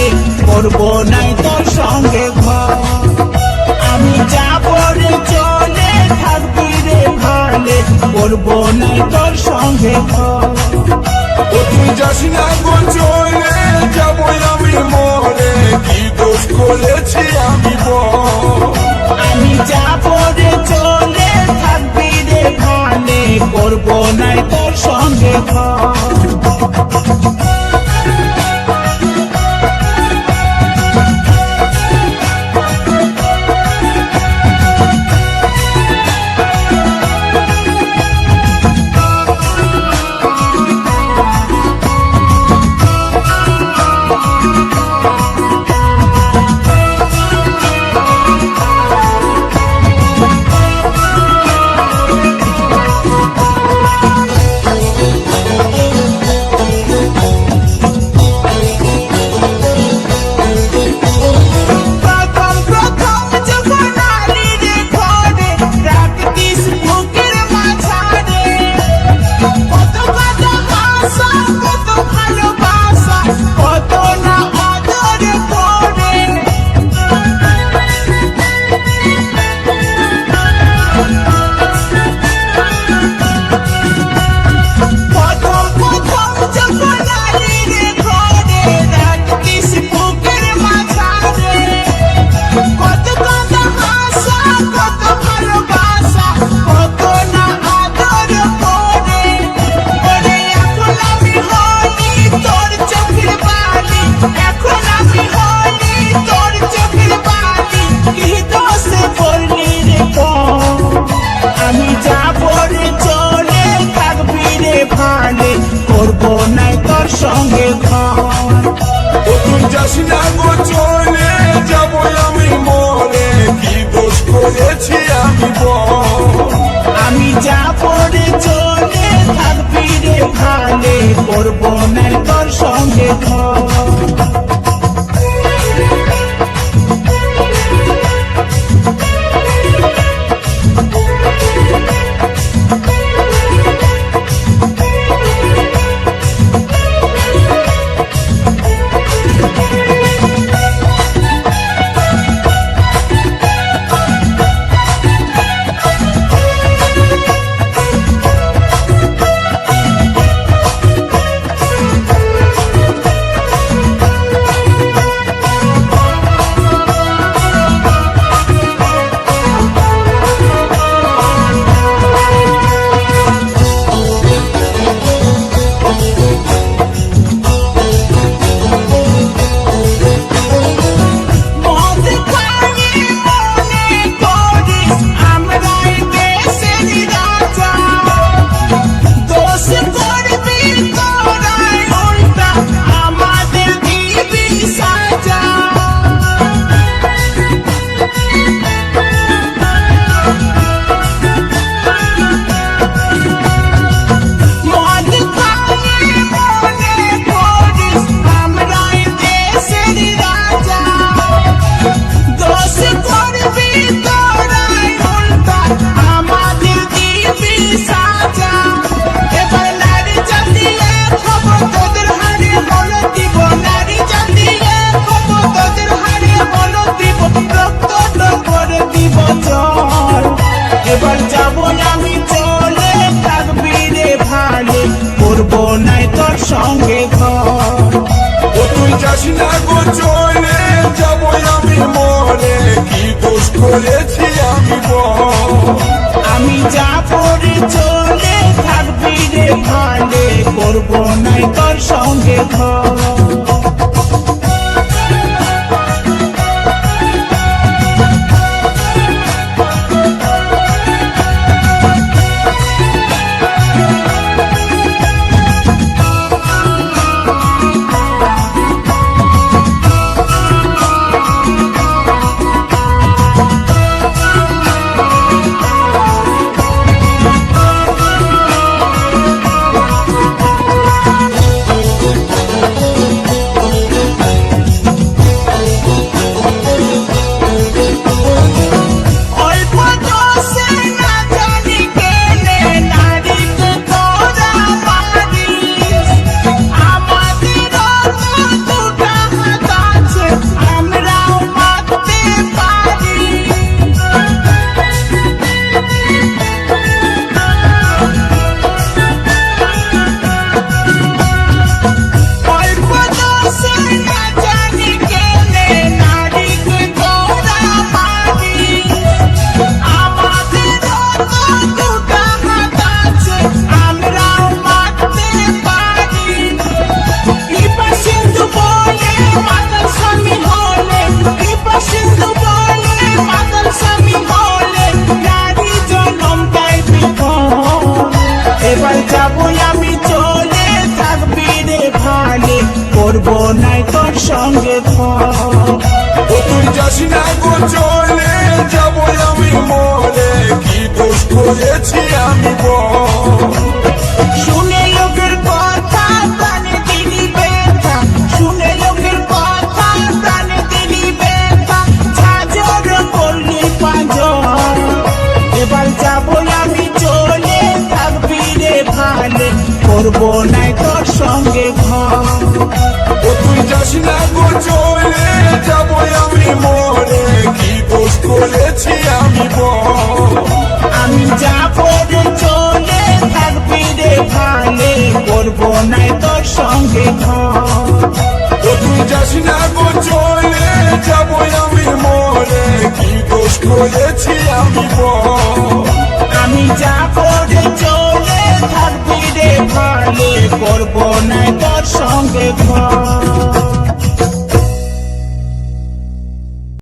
ভালে করবো নাই তোর সঙ্গে ঘর। আমি যাবো রে চলে থাকবি রে ভালে করবো নাই তোর সঙ্গে ঘর। তুই যাস না গো চলে যাবো আমি মরে, কি দোষ করেছি আমি বল। আমি যাবো রে চলে থাকবি রে ভালে করবো নাই তোর সঙ্গে ঘর। করবো নাই তোর সঙ্গে ঘর। তুই যাস না গো চলে যাবো আমি মরে, কি দোষ করেছি আমি বল। আমি যাবো রে চলে থাকবি রে ভালে করবো নাই তোর সঙ্গে ঘর। এবার যাবো আমি চলে থাকবি রে ভালে করবো নাই তোর সঙ্গে ঘর। তুই যাস না গো চলে যাবো আমি মরে, কি দোষ করেছি আমি বল। আমি যাবো রে চলে থাকবি রে ভালে করবো নাই তোর সঙ্গে ঘর। নাই তোর সঙ্গে ঘর ও তুই যাস না গো চলে যাব আমি মরে কি দোষ করেছি আমি বল শুনে লোকের কথা প্রাণে দিলি ব্যথা শুনে লোকের কথা প্রাণে দিলি ব্যথা ঝাঁঝর করলি পাঁজর এবার যাবো আমি চলে থাকবি রে ভালে করবো নাই তোর সঙ্গে ঘর ও তুই যাস না গো চলে যাব আমি মরে কি দোষ করেছি আমি বল আমি যাবো রে চলে থাকবি রে ভালে করবো নাই তোর সঙ্গে ঘর ও তুই যাস না গো চলে যাব আমি মরে কি দোষ করেছি আমি বল আমি যাবো রে চলে থাকবি রে ভালে করবো নাই তোর সঙ্গে ঘর